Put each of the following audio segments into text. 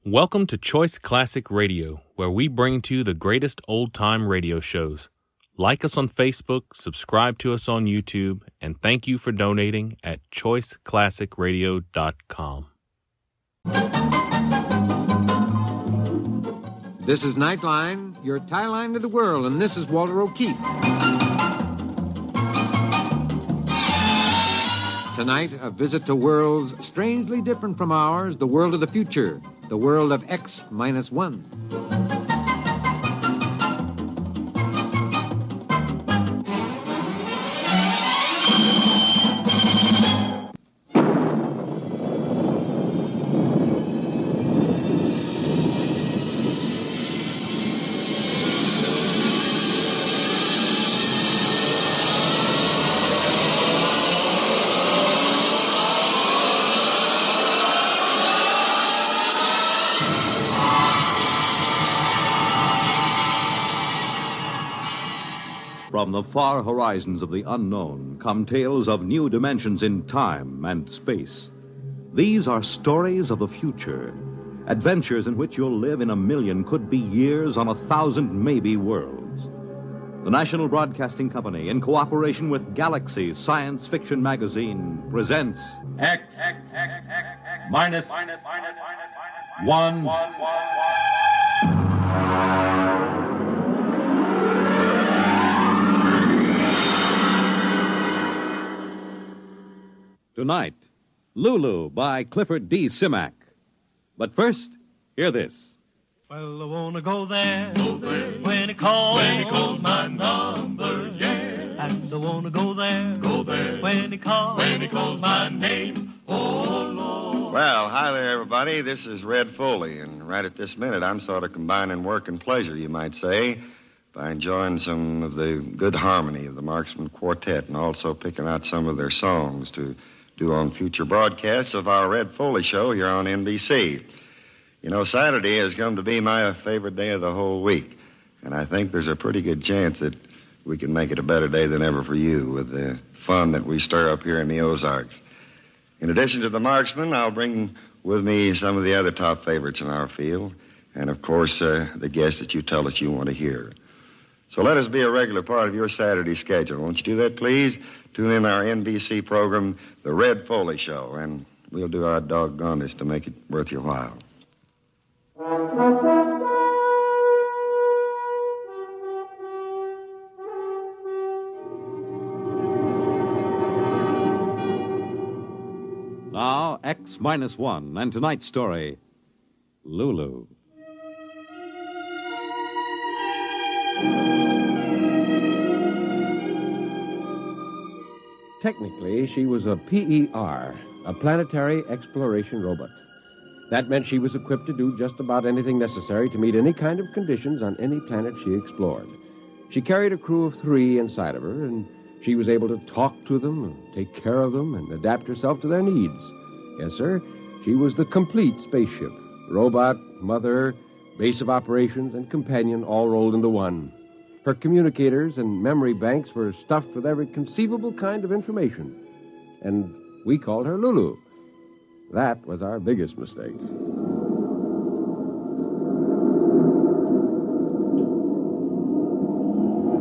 Welcome to Choice Classic Radio, where we bring to you the greatest old-time radio shows. Like us on Facebook, subscribe to us on YouTube, and thank you for donating at choiceclassicradio.com. This is Nightline, your tie line to the world, and this is Walter O'Keefe. Tonight, a visit to worlds strangely different from ours, the world of the future, the world of X-1. From the far horizons of the unknown come tales of new dimensions in time and space. These are stories of the future, adventures in which you'll live in a million, could be years, on 1,000 maybe worlds. The National Broadcasting Company, in cooperation with Galaxy Science Fiction Magazine, presents X minus 1. Tonight, Lulu by Clifford D. Simak. But first, hear this. Well, I want to go there, when he calls my number, yeah. And I want to go there, when he calls my name, oh, Lord. Well, hi there, everybody. This is Red Foley, and right at this minute, I'm sort of combining work and pleasure, you might say, by enjoying some of the good harmony of the Marksman Quartet and also picking out some of their songs to do on future broadcasts of our Red Foley show here on NBC. You know, Saturday has come to be my favorite day of the whole week, and I think there's a pretty good chance that we can make it a better day than ever for you with the fun that we stir up here in the Ozarks. In addition to the Marksman, I'll bring with me some of the other top favorites in our field, and of course, the guests that you tell us you want to hear. So let us be a regular part of your Saturday schedule. Won't you do that, please? Tune in our NBC program, The Red Foley Show, and we'll do our doggonedest to make it worth your while. Now, X-1, and tonight's story, Lulu. Technically, she was a PER, a planetary exploration robot. That meant she was equipped to do just about anything necessary to meet any kind of conditions on any planet she explored. She carried a crew of 3 inside of her, and she was able to talk to them, and take care of them, and adapt herself to their needs. Yes, sir, she was the complete spaceship. Robot, mother, base of operations, and companion all rolled into one. Her communicators and memory banks were stuffed with every conceivable kind of information. And we called her Lulu. That was our biggest mistake.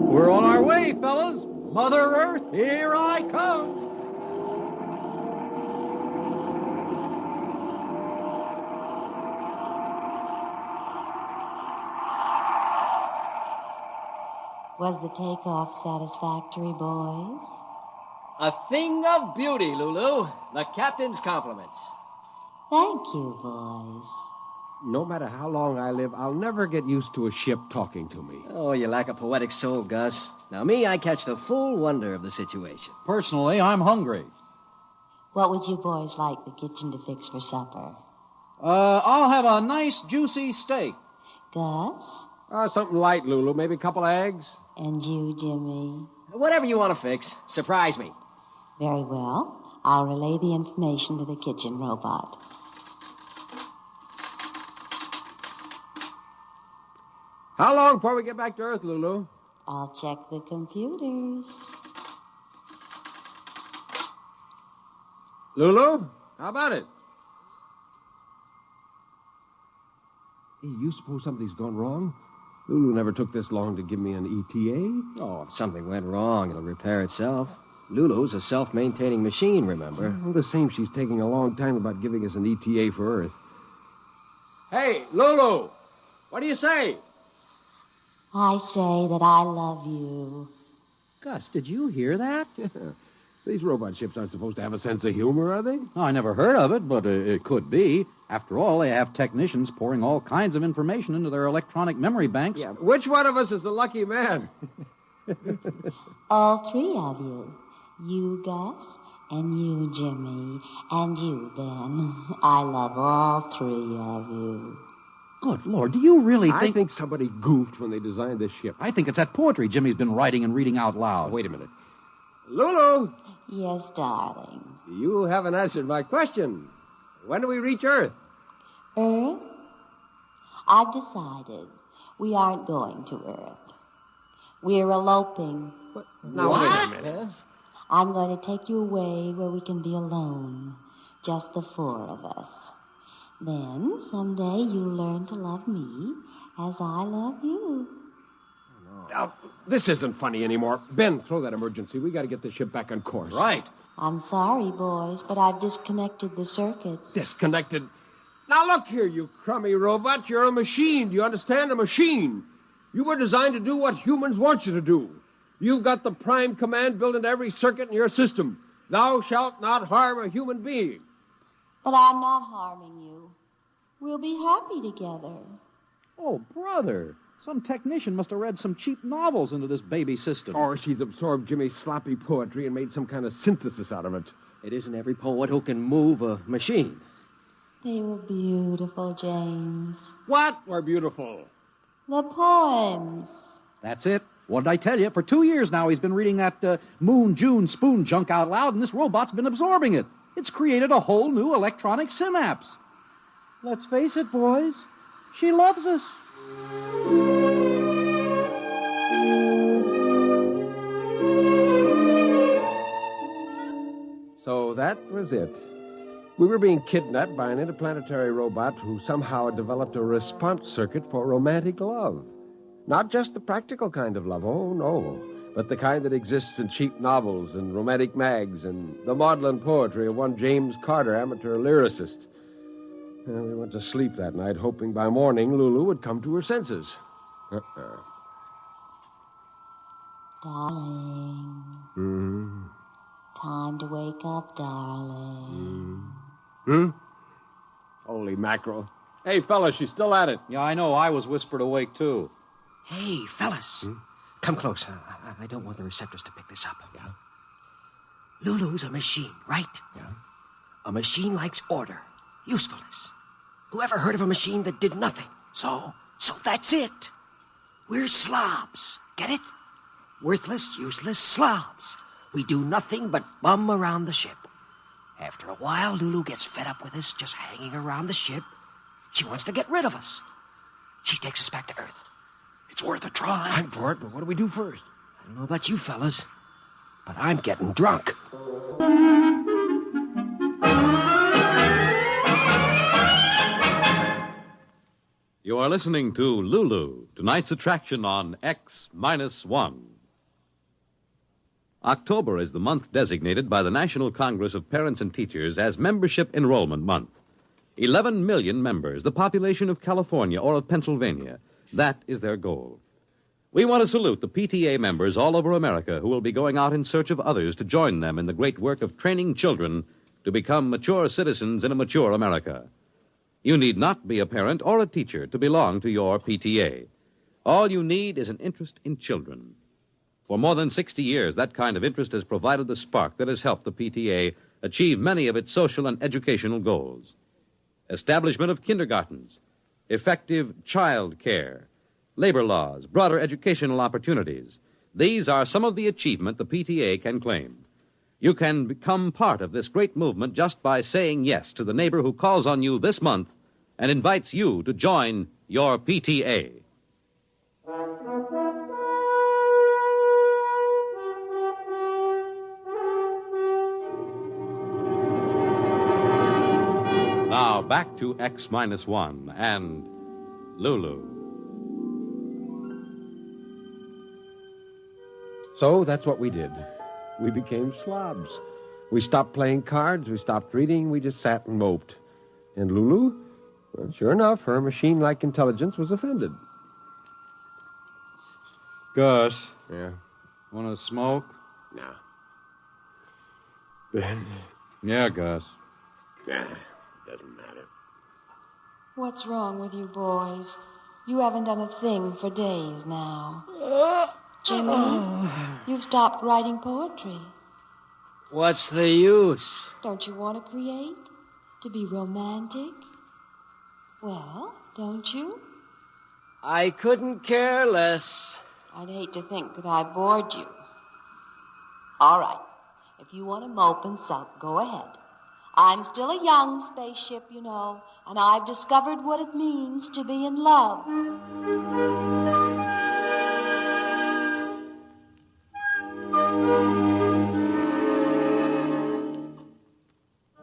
We're on our way, fellas. Mother Earth, here I come. Was the takeoff satisfactory, boys? A thing of beauty, Lulu. The captain's compliments. Thank you, boys. No matter how long I live, I'll never get used to a ship talking to me. Oh, you lack a poetic soul, Gus. Now, me, I catch the full wonder of the situation. Personally, I'm hungry. What would you boys like the kitchen to fix for supper? I'll have a nice, juicy steak. Gus? Something light, Lulu. Maybe a couple of eggs? And you, Jimmy? Whatever you want to fix. Surprise me. Very well. I'll relay the information to the kitchen robot. How long before we get back to Earth, Lulu? I'll check the computers. Lulu, how about it? Hey, you suppose something's gone wrong? Lulu never took this long to give me an ETA. Oh, if something went wrong, it'll repair itself. Lulu's a self-maintaining machine, remember? Well, the same she's taking a long time about giving us an ETA for Earth. Hey, Lulu! What do you say? I say that I love you. Gus, did you hear that? These robot ships aren't supposed to have a sense of humor, are they? Oh, I never heard of it, but it could be. After all, they have technicians pouring all kinds of information into their electronic memory banks. Yeah, which one of us is the lucky man? All three of you. You, Gus, and you, Jimmy, and you, Ben. I love all three of you. Good Lord, do you really I think somebody goofed when they designed this ship. I think it's that poetry Jimmy's been writing and reading out loud. Wait a minute. Lulu, Yes, darling. you haven't answered my question. When do we reach Earth? Earth? I've decided we aren't going to Earth. We're eloping. Now, wait a minute. I'm going to take you away where we can be alone. Just the four of us. Then, someday, you'll learn to love me as I love you. Now, this isn't funny anymore. Ben, throw that emergency. We got to get the ship back on course. Right. I'm sorry, boys, but I've disconnected the circuits. Disconnected. Now, look here, you crummy robot. You're a machine. Do you understand? A machine. You were designed to do what humans want you to do. You've got the prime command built into every circuit in your system. Thou shalt not harm a human being. But I'm not harming you. We'll be happy together. Oh, brother. Some technician must have read some cheap novels into this baby system. Or she's absorbed Jimmy's sloppy poetry and made some kind of synthesis out of it. It isn't every poet who can move a machine. They were beautiful, James. What were beautiful? The poems. That's it. What did I tell you? For 2 years now, he's been reading that Moon June spoon junk out loud, and this robot's been absorbing it. It's created a whole new electronic synapse. Let's face it, boys. She loves us. So that was it. We were being kidnapped by an interplanetary robot who somehow had developed a response circuit for romantic love. Not just the practical kind of love, oh no, but the kind that exists in cheap novels and romantic mags and the maudlin poetry of one James Carter, amateur lyricist. And we went to sleep that night, hoping by morning Lulu would come to her senses. Darling. Mm-hmm. Time to wake up, darling. Holy mackerel. Hey, fellas, she's still at it. Yeah, I know. I was whispered awake, too. Hey, fellas. Come close. I don't want the receptors to pick this up. Yeah? Lulu's a machine, right? Yeah? A machine likes order, usefulness. Whoever heard of a machine that did nothing? So that's it. We're slobs. Get it? Worthless, useless slobs. We do nothing but bum around the ship. After a while, Lulu gets fed up with us just hanging around the ship. She wants to get rid of us. She takes us back to Earth. It's worth a try. I'm for it, but what do we do first? I don't know about you fellas, but I'm getting drunk. You are listening to Lulu, tonight's attraction on X-1. October is the month designated by the National Congress of Parents and Teachers as Membership Enrollment Month. 11 million members, the population of California or of Pennsylvania. That is their goal. We want to salute the PTA members all over America who will be going out in search of others to join them in the great work of training children to become mature citizens in a mature America. You need not be a parent or a teacher to belong to your PTA. All you need is an interest in children. For more than 60 years, that kind of interest has provided the spark that has helped the PTA achieve many of its social and educational goals. Establishment of kindergartens, effective child care, labor laws, broader educational opportunities. These are some of the achievement the PTA can claim. You can become part of this great movement just by saying yes to the neighbor who calls on you this month and invites you to join your PTA. Now, back to X-1 and Lulu. So that's what we did. We became slobs. We stopped playing cards, we stopped reading, we just sat and moped. And Lulu, well, sure enough, her machine-like intelligence was offended. Gus, Yeah? want to smoke? Nah. Ben? Yeah, Gus. Nah, doesn't matter. What's wrong with you boys? You haven't done a thing for days now. Jimmy, you've stopped writing poetry. What's the use? Don't you want to create? To be romantic? Well, don't you? I couldn't care less. I'd hate to think that I bored you. All right. If you want to mope and sulk, go ahead. I'm still a young spaceship, you know, and I've discovered what it means to be in love.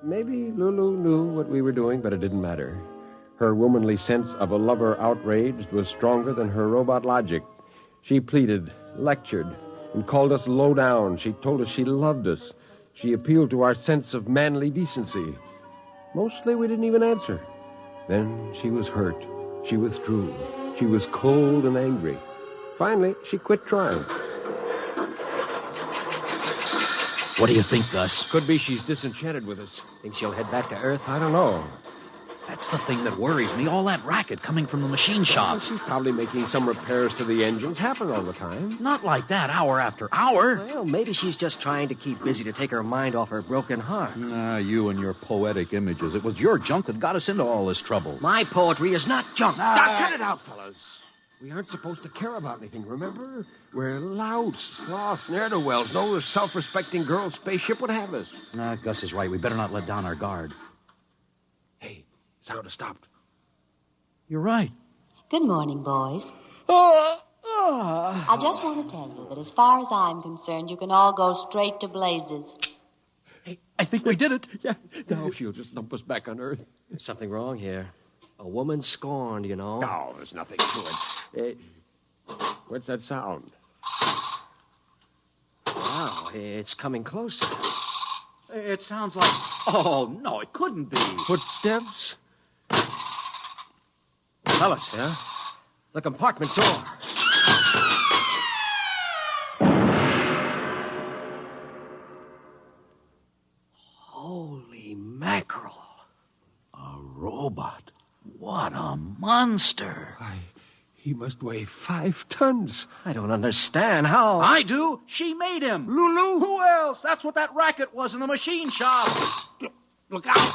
Maybe Lulu knew what we were doing, but it didn't matter. Her womanly sense of a lover outraged was stronger than her robot logic. She pleaded, lectured, and called us low down. She told us she loved us. She appealed to our sense of manly decency. Mostly we didn't even answer. Then she was hurt. She withdrew. She was cold and angry. Finally, she quit trying. What do you think, Gus? Could be she's disenchanted with us. Think she'll head back to Earth? I don't know. That's the thing that worries me. All that racket coming from the machine shop. She's probably making some repairs to the engines. Happen all the time. Not like that, hour after hour. Well, maybe she's just trying to keep busy to take her mind off her broken heart. You and your poetic images. It was your junk that got us into all this trouble. My poetry is not junk. Cut it out, fellas. We aren't supposed to care about anything, remember? We're louts, sloths, ne'er-do-wells. No self-respecting girl spaceship would have us. Gus is right. We better not let down our guard. Hey, sound has stopped. You're right. Good morning, boys. I just want to tell you that as far as I'm concerned, you can all go straight to blazes. Hey, I think we did it. Yeah, now she'll just dump us back on Earth. There's something wrong here. A woman scorned, you know. No, there's nothing to it. What's that sound? Wow, it's coming closer. It sounds like... Oh, no, it couldn't be. Footsteps? Fellas, huh? The compartment door. Holy mackerel. A robot. What a monster. He must weigh 5 tons. I don't understand how. I do. She made him. Lulu? Who else? That's what that racket was in the machine shop. Look out.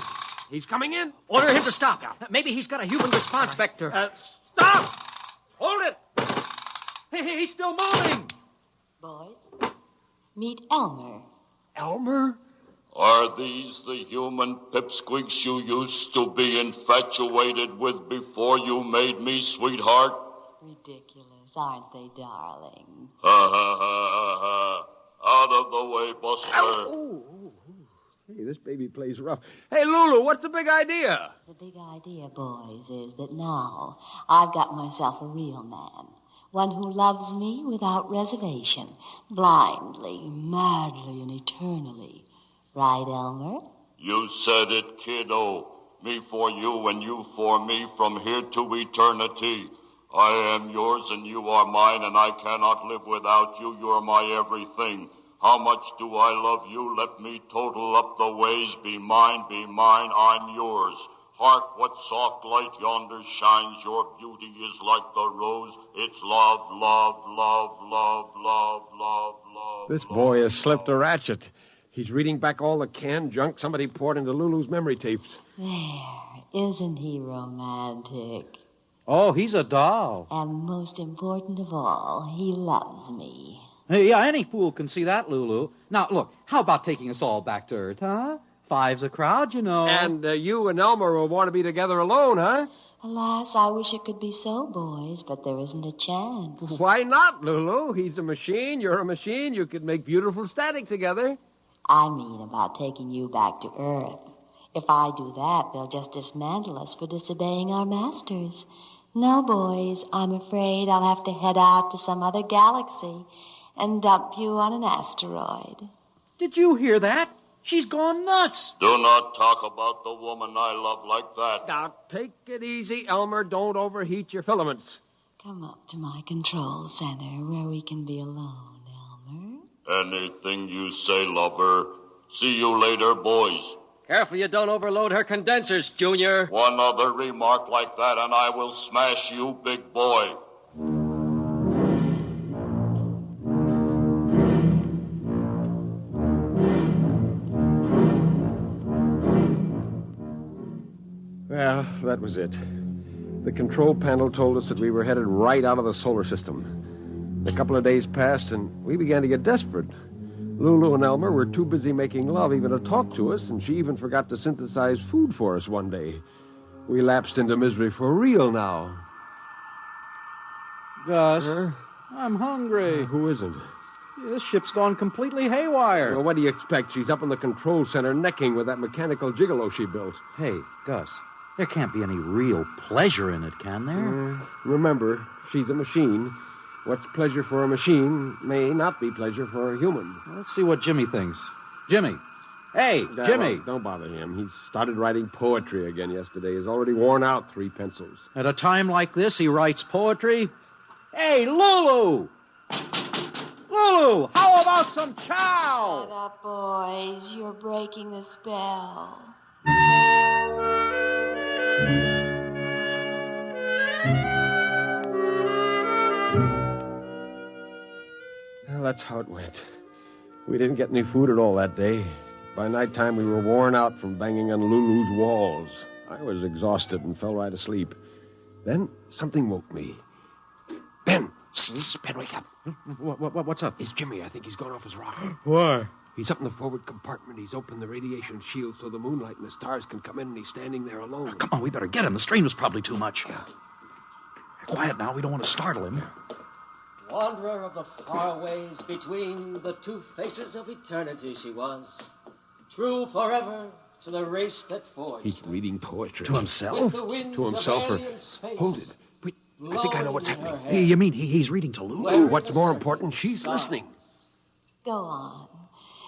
He's coming in. Order him to stop. Maybe he's got a human response vector. Stop! Hold it! He's still moving. Boys, meet Elmer. Elmer? Are these the human pipsqueaks you used to be infatuated with before you made me, sweetheart? Ridiculous, aren't they, darling? Ha ha ha ha ha. Out of the way, Buster. Hey, this baby plays rough. Hey, Lulu, what's the big idea? The big idea, boys, is that now I've got myself a real man. One who loves me without reservation, blindly, madly, and eternally. Right, Elmer? You said it, kiddo. Me for you and you for me from here to eternity. I am yours and you are mine, and I cannot live without you. You're my everything. How much do I love you? Let me total up the ways. Be mine, I'm yours. Hark, what soft light yonder shines. Your beauty is like the rose. It's love, love, love, love, love, love, love. This boy has slipped a ratchet. He's reading back all the canned junk somebody poured into Lulu's memory tapes. There, isn't he romantic? Oh, he's a doll. And most important of all, he loves me. Hey, yeah, any fool can see that, Lulu. Now, look, how about taking us all back to Earth, huh? 5's a crowd, you know. And you and Elmer will want to be together alone, huh? Alas, I wish it could be so, boys, but there isn't a chance. Why not, Lulu? He's a machine, you're a machine. You could make beautiful static together. I mean about taking you back to Earth. If I do that, they'll just dismantle us for disobeying our masters. No, boys, I'm afraid I'll have to head out to some other galaxy and dump you on an asteroid. Did you hear that? She's gone nuts. Do not talk about the woman I love like that. Now, take it easy, Elmer. Don't overheat your filaments. Come up to my control center where we can be alone, Elmer. Anything you say, lover. See you later, boys. Careful you don't overload her condensers, Junior. One other remark like that and I will smash you, big boy. Well, that was it. The control panel told us that we were headed right out of the solar system. A couple of days passed, and we began to get desperate. Lulu and Elmer were too busy making love even to talk to us, and she even forgot to synthesize food for us one day. We lapsed into misery for real now. Gus, Huh? I'm hungry. Who isn't? This ship's gone completely haywire. Well, what do you expect? She's up in the control center necking with that mechanical gigolo she built. Hey, Gus, there can't be any real pleasure in it, can there? Remember, she's a machine. What's pleasure for a machine may not be pleasure for a human. Let's see what Jimmy thinks. Jimmy. Hey, Jimmy. Well, don't bother him. He started writing poetry again yesterday. He's already worn out 3 pencils. At a time like this, he writes poetry? Hey, Lulu! Lulu, how about some chow? Shut up, boys. You're breaking the spell. Well, that's how it went. We didn't get any food at all that day. By nighttime, we were worn out from banging on Lulu's walls. I was exhausted and fell right asleep. Then something woke me. Ben! Ben, wake up. What's up? It's Jimmy. I think he's gone off his rocker. Why? He's up in the forward compartment. He's opened the radiation shield so the moonlight and the stars can come in, and he's standing there alone. Come on, we better get him. The strain was probably too much. Yeah. Quiet now. We don't want to startle him. Wanderer of the far ways between the two faces of eternity she was. True forever to the race that forged. He's reading poetry. To himself? To himself, or... Hold it. Wait, I think I know what's happening. Hey, you mean he's reading to Lulu? Oh, what's more important, she's listening. Go on.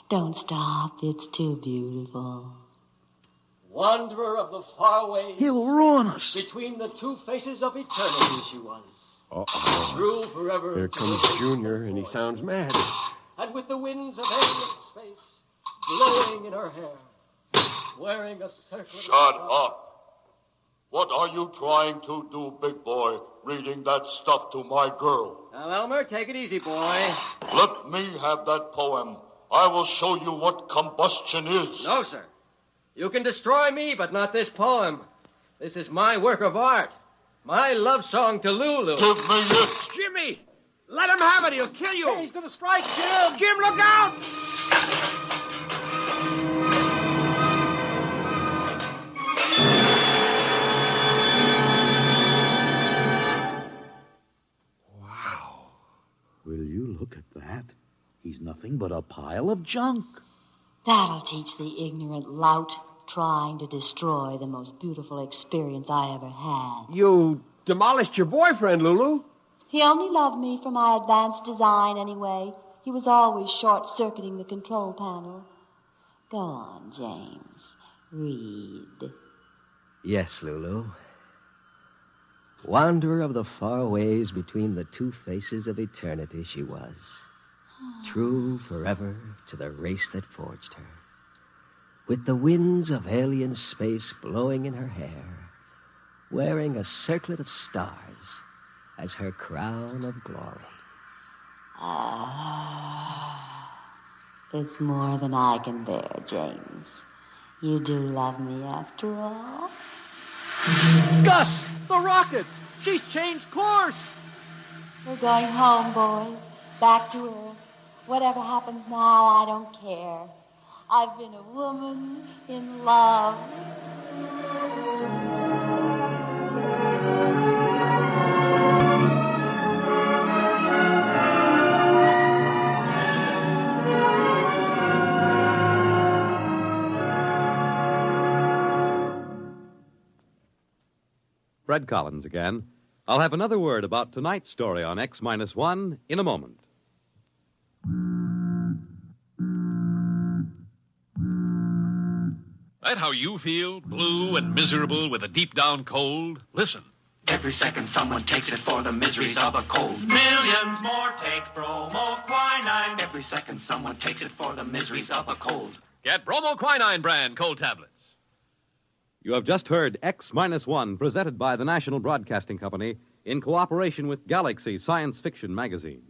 Don't stop. It's too beautiful. Wanderer of the far ways. He'll ruin us. Between the two faces of eternity she was. Uh-oh. True forever. Here comes Junior, and he sounds mad. And with the winds of alien space blowing in her hair, wearing a circlet. Shut up. What are you trying to do, big boy, reading that stuff to my girl? Now, Elmer, take it easy, boy. Let me have that poem. I will show you what combustion is. No, sir. You can destroy me, but not this poem. This is my work of art. My love song to Lulu. Give me it. Jimmy! Let him have it. He'll kill you. Hey, he's going to strike, Jim. Jim, look out! Wow. Will you look at that? He's nothing but a pile of junk. That'll teach the ignorant lout trying to destroy the most beautiful experience I ever had. You demolished your boyfriend, Lulu. He only loved me for my advanced design anyway. He was always short-circuiting the control panel. Go on, James. Read. Yes, Lulu. Wanderer of the far ways between the two faces of eternity she was. True forever to the race that forged her. With the winds of alien space blowing in her hair, wearing a circlet of stars as her crown of glory. It's more than I can bear, James. You do love me after all? Gus, the rockets! She's changed course! We're going home, boys. Back to Earth. Whatever happens now, I don't care. I've been a woman in love. Fred Collins again. I'll have another word about tonight's story on X-1 in a moment. That how you feel? Blue and miserable with a deep-down cold? Listen. Every second someone takes it for the miseries of a cold. Millions more take bromoquinine. Every second someone takes it for the miseries of a cold. Get bromoquinine brand cold tablets. You have just heard X-1, presented by the National Broadcasting Company in cooperation with Galaxy Science Fiction Magazine,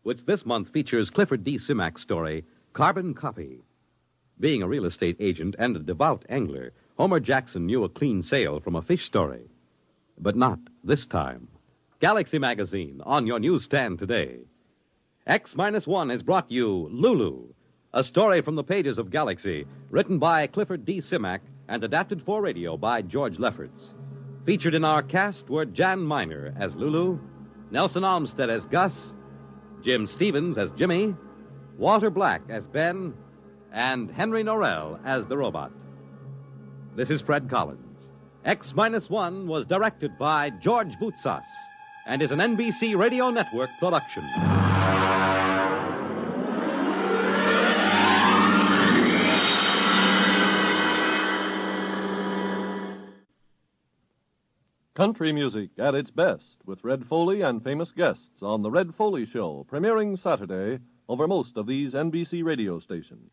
which this month features Clifford D. Simak's story, Carbon Copy. Being a real estate agent and a devout angler, Homer Jackson knew a clean sail from a fish story. But not this time. Galaxy Magazine, on your newsstand today. X-1 has brought you Lulu, a story from the pages of Galaxy, written by Clifford D. Simak and adapted for radio by George Lefferts. Featured in our cast were Jan Miner as Lulu, Nelson Olmsted as Gus, Jim Stevens as Jimmy, Walter Black as Ben, and Henry Norrell as the robot. This is Fred Collins. X-1 was directed by George Boutsas and is an NBC Radio Network production. Country music at its best with Red Foley and famous guests on The Red Foley Show, premiering Saturday over most of these NBC radio stations.